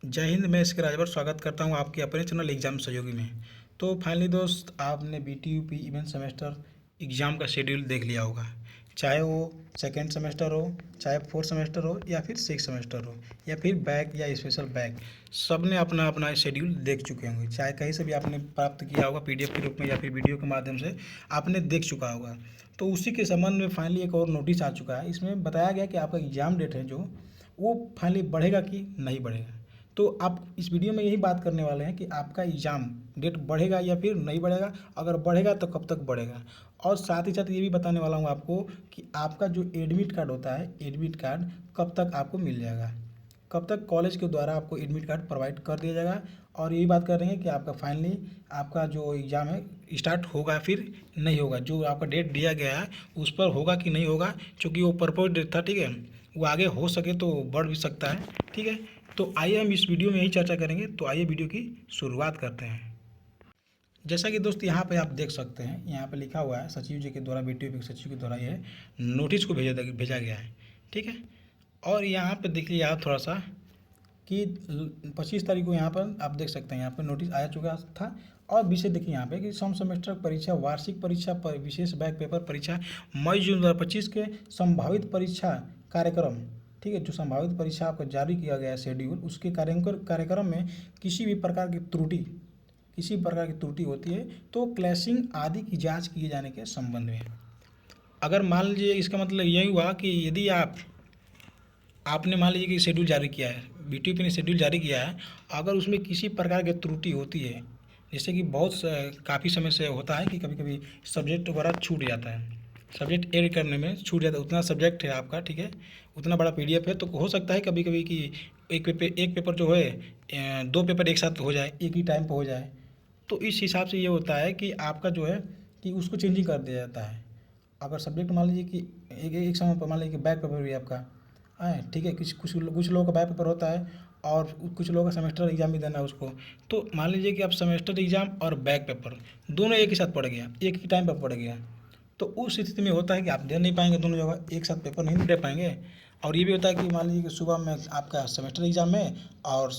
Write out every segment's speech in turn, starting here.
जय हिंद। मैं इसके राजभर स्वागत करता हूं आपके अपने चैनल एग्जाम सहयोगी में। तो फाइनली दोस्त, आपने BTUP इवेंट सेमेस्टर एग्ज़ाम का शेड्यूल देख लिया होगा। चाहे वो सेकेंड सेमेस्टर हो, चाहे फोर्थ सेमेस्टर हो, या फिर सिक्स सेमेस्टर हो, या फिर बैक या स्पेशल बैक, सब ने अपना अपना शेड्यूल देख चुके होंगे। चाहे कहीं से भी आपने प्राप्त किया होगा, PDF के रूप में या फिर वीडियो के माध्यम से आपने देख चुका होगा। तो उसी के संबंध में फाइनली एक और नोटिस आ चुका है। इसमें बताया गया कि आपका एग्ज़ाम डेट है जो वो फाइनली बढ़ेगा कि नहीं बढ़ेगा। तो आप इस वीडियो में यही बात करने वाले हैं कि आपका एग्ज़ाम डेट बढ़ेगा या फिर नहीं बढ़ेगा, अगर बढ़ेगा तो कब तक बढ़ेगा। और साथ ही साथ ये भी बताने वाला हूँ आपको कि आपका जो एडमिट कार्ड होता है, एडमिट कार्ड कब तक आपको मिल जाएगा, कब तक कॉलेज के द्वारा आपको एडमिट कार्ड प्रोवाइड कर दिया जाएगा। और यही बात कर रहे हैं कि आपका फाइनली आपका जो एग्ज़ाम है स्टार्ट होगा फिर नहीं होगा, जो आपका डेट दिया गया है उस पर होगा कि नहीं होगा। क्योंकि वो प्रपोज डेट था, ठीक है, वो आगे हो सके तो बढ़ भी सकता है, ठीक है। तो आइए हम इस वीडियो में यही चर्चा करेंगे। तो आइए वीडियो की शुरुआत करते हैं। जैसा कि दोस्त यहाँ पे आप देख सकते हैं, यहाँ पे लिखा हुआ है सचिव जी के द्वारा, BTUP के सचिव के द्वारा ये नोटिस को भेजा गया है, ठीक है। और यहाँ पे देखिए आप थोड़ा सा कि 25 तारीख को यहाँ पर आप देख सकते हैं, यहाँ पर नोटिस आया चुका था। और विषय देखिए यहाँ पे कि सम सेमेस्टर परीक्षा, वार्षिक परीक्षा, विशेष बैक पेपर परीक्षा, मई जून 2025 के संभावित परीक्षा कार्यक्रम, ठीक है, जो संभावित परीक्षा आपको जारी किया गया है शेड्यूल, उसके कार्यक्रम में किसी प्रकार की त्रुटि होती है तो क्लैशिंग आदि की जांच किए जाने के संबंध में। अगर मान लीजिए, इसका मतलब यही हुआ कि यदि आपने मान लीजिए कि शेड्यूल जारी किया है, BTUP ने शेड्यूल जारी किया है, अगर उसमें किसी प्रकार की त्रुटि होती है, जैसे कि काफ़ी समय से होता है कि कभी कभी सब्जेक्ट वगैरह छूट जाता है, सब्जेक्ट ऐड करने में छूट जाता है, उतना सब्जेक्ट है आपका, ठीक है, उतना बड़ा PDF है, तो हो सकता है कभी कभी कि एक पेपर जो है, दो पेपर एक साथ हो जाए, एक ही टाइम पर हो जाए। तो इस हिसाब से ये होता है कि आपका जो है कि उसको चेंजिंग कर दिया जाता है। अगर सब्जेक्ट मान लीजिए कि एक समय पर मान लीजिए कि बैक पेपर भी आपका है, ठीक है, कुछ लोगों का बैक पेपर होता है और कुछ लोगों का सेमेस्टर एग्जाम भी देना है उसको। तो मान लीजिए कि आप सेमेस्टर एग्जाम और बैक पेपर दोनों एक ही साथ पड़ गया, एक ही टाइम पर पड़ गया, तो उस स्थिति में होता है कि आप दे नहीं पाएंगे, दोनों जगह एक साथ पेपर नहीं दे पाएंगे। और ये भी होता है कि मान लीजिए कि सुबह में आपका सेमेस्टर एग्जाम है और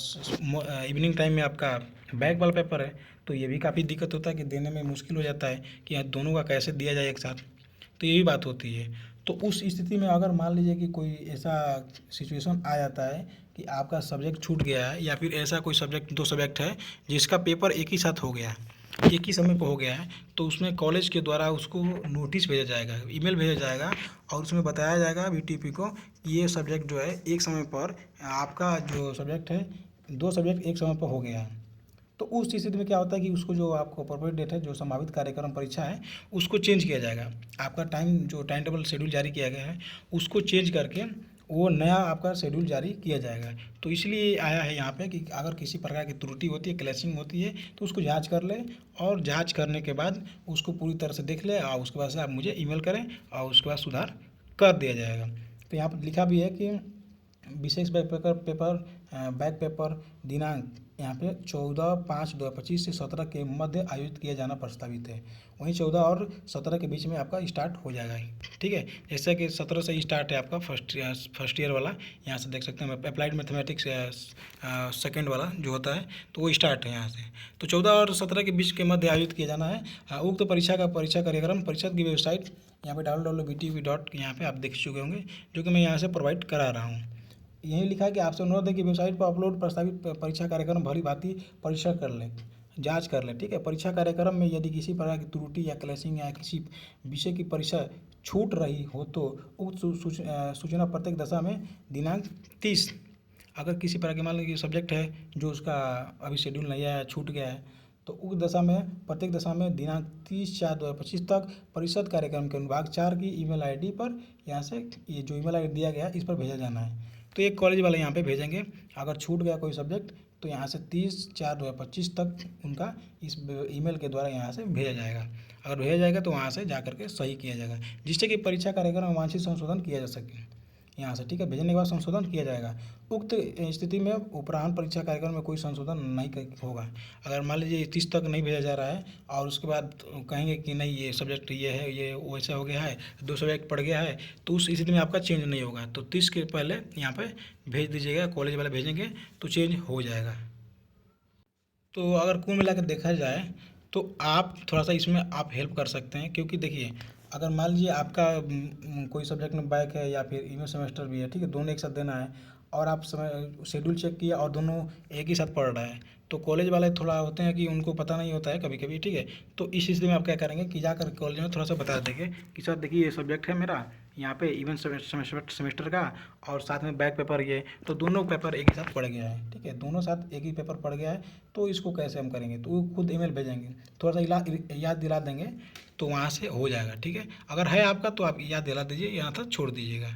इवनिंग टाइम में आपका बैक वाला पेपर है, तो ये भी काफ़ी दिक्कत होता है कि देने में मुश्किल हो जाता है कि यहाँ दोनों का कैसे दिया जाए एक साथ। तो यही बात होती है। तो उस स्थिति में अगर मान लीजिए कि कोई ऐसा सिचुएशन आ जाता है कि आपका सब्जेक्ट छूट गया है, या फिर ऐसा कोई सब्जेक्ट, दो सब्जेक्ट है जिसका पेपर एक ही साथ हो गया है, एक ही समय पर हो गया है, तो उसमें कॉलेज के द्वारा उसको नोटिस भेजा जाएगा, ईमेल भेजा जाएगा, और उसमें बताया जाएगा BTUP को कि ये सब्जेक्ट जो है एक समय पर, आपका जो सब्जेक्ट है, दो सब्जेक्ट एक समय पर हो गया है। तो उस स्थिति में क्या होता है कि उसको, जो आपको अप्रोप्रिएट डेट है, जो संभावित कार्यक्रम परीक्षा है, उसको चेंज किया जाएगा। आपका जो टाइम टेबल शेड्यूल जारी किया गया है उसको चेंज करके वो नया आपका शेड्यूल जारी किया जाएगा। तो इसलिए आया है यहाँ पे कि अगर किसी प्रकार की त्रुटि होती है, क्लैशिंग होती है, तो उसको जांच कर ले, और जांच करने के बाद उसको पूरी तरह से देख ले, और उसके बाद से आप मुझे ईमेल करें और उसके बाद सुधार कर दिया जाएगा। तो यहाँ पर लिखा भी है कि विशेष बैक पेपर दिनांक यहाँ पे 14/5/2025 से 17 के मध्य आयोजित किया जाना प्रस्तावित है। वहीं 14 और 17 के बीच में आपका स्टार्ट हो जाएगा, ठीक है। जैसे कि 17 से स्टार्ट है आपका फर्स्ट ईयर वाला, यहाँ से देख सकते हैं अप्लाइड मैथमेटिक्स सेकेंड वाला जो होता है, तो वो स्टार्ट है यहाँ से। तो 14 और 17 के बीच के मध्य आयोजित किया जाना है। उक्त परीक्षा कार्यक्रम परिषद की वेबसाइट यहाँ पे www.btup. यहाँ पे आप देख चुके होंगे, जो कि मैं यहाँ से प्रोवाइड करा रहा हूँ। यही लिखा है कि आपसे अनुरोध है कि वेबसाइट पर अपलोड प्रस्तावित परीक्षा कार्यक्रम भली भांति परीक्षा कर लें, जांच कर लें, ठीक है। परीक्षा कार्यक्रम में यदि किसी प्रकार की त्रुटि या क्लैशिंग या किसी विषय की परीक्षा छूट रही हो तो उक्त सूचना प्रत्येक दशा में दिनांक 30, अगर किसी प्रकार के मान लीजिए सब्जेक्ट है जो उसका अभी शेड्यूल नहीं आया, छूट गया है, तो उस दशा में प्रत्येक दशा में दिनांक 30/4/2025 तक परिषद कार्यक्रम के अनुभाग 4 की ईमेल ID पर, यहाँ से ये जो ईमेल ID दिया गया है इस पर भेजा जाना है। तो एक कॉलेज वाले यहाँ पे भेजेंगे। अगर छूट गया कोई सब्जेक्ट तो यहाँ से 30/4/2025 तक उनका इस ईमेल के द्वारा यहाँ से भेजा जाएगा। अगर भेजा जाएगा तो वहाँ से जा करके सही किया जाएगा, जिससे कि परीक्षा कार्यक्रम में वांछित संशोधन किया जा सके। यहाँ से, ठीक है। भेजने के बाद संशोधन किया जाएगा। उक्त स्थिति में उपरांत परीक्षा कार्यक्रम में कोई संशोधन नहीं होगा। अगर मान लीजिए 30 तक नहीं भेजा जा रहा है और उसके बाद कहेंगे कि नहीं ये सब्जेक्ट ये है, ये वैसा हो गया है, 2 सब्जेक्ट पड़ गया है, तो उस स्थिति में आपका चेंज नहीं होगा। तो 30 के पहले यहाँ पे भेज दीजिएगा, कॉलेज वाले भेजेंगे तो चेंज हो जाएगा। तो अगर कुल मिला के देखा जाए तो आप थोड़ा सा इसमें आप हेल्प कर सकते हैं, क्योंकि देखिए अगर मान लीजिए आपका कोई सब्जेक्ट में बैक है या फिर इवेंट सेमेस्टर भी है, ठीक है, दोनों एक साथ देना है और आप समय शेड्यूल चेक किया और दोनों एक ही साथ पढ़ रहा है, तो कॉलेज वाले थोड़ा होते हैं कि उनको पता नहीं होता है कभी कभी, ठीक है। तो इस स्थिति में आप क्या करेंगे कि जाकर कॉलेज में थोड़ा सा बता देंगे कि सर देखिए ये सब्जेक्ट है मेरा यहाँ पे इवेंट सेमेस्टर का और साथ में बैक पेपर ये, तो दोनों पेपर एक ही साथ पड़ गया है, ठीक है, दोनों साथ एक ही पेपर पड़ गया है, तो इसको कैसे हम करेंगे, तो वो खुद ईमेल भेजेंगे, थोड़ा सा याद दिला देंगे तो वहाँ से हो जाएगा, ठीक है। अगर है आपका तो आप याद दिला दीजिए, यहाँ तक छोड़ दीजिएगा।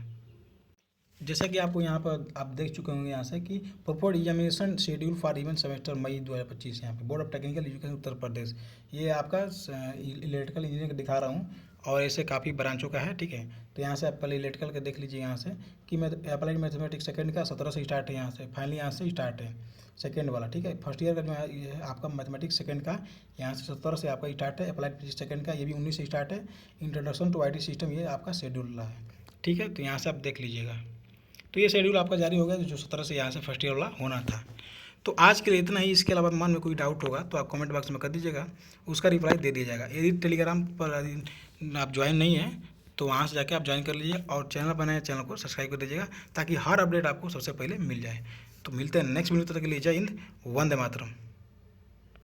जैसा कि आपको यहाँ पर आप देख चुके होंगे यहाँ से कि proper examination schedule for even semester May 2025, यहाँ पे board of technical education Uttar Pradesh, ये आपका इलेक्ट्रिकल इंजीनियरिंग दिखा रहा हूँ और ऐसे काफ़ी ब्रांचों का है, ठीक है। तो यहाँ से आप पहले इलेक्ट्रिकल का देख लीजिए यहाँ से कि अप्लाइड मैथमेटिक्स सेकंड का 17 से स्टार्ट है, यहाँ से फाइनली यहाँ से स्टार्ट है सेकंड वाला, ठीक है। फर्स्ट ईयर का जो है ये है आपका मैथमेटिक्स सेकंड का, यहाँ से 17 से आपका स्टार्ट है। अप्लाइड फिजिक्स सेकंड का ये भी 19 से स्टार्ट है। इंट्रोडक्शन टू IT सिस्टम ये आपका शेड्यूल रहा है, ठीक है। तो यहाँ से आप देख लीजिएगा, तो ये शेड्यूल आपका जारी हो गया जो 17 से यहाँ से फर्स्ट ईयर वाला होना था। तो आज के लिए इतना ही। इसके अलावा मन में कोई डाउट होगा तो आप कमेंट बॉक्स में कर दीजिएगा, उसका रिप्लाई दे दिया जाएगा। यदि टेलीग्राम पर आप ज्वाइन नहीं हैं तो वहाँ से जाके आप ज्वाइन कर लीजिए और चैनल बनाए, चैनल को सब्सक्राइब कर दीजिएगा ताकि हर अपडेट आपको सबसे पहले मिल जाए। तो मिलते हैं नेक्स्ट वीडियो, तक के लिए जय हिंद, वंदे मातरम।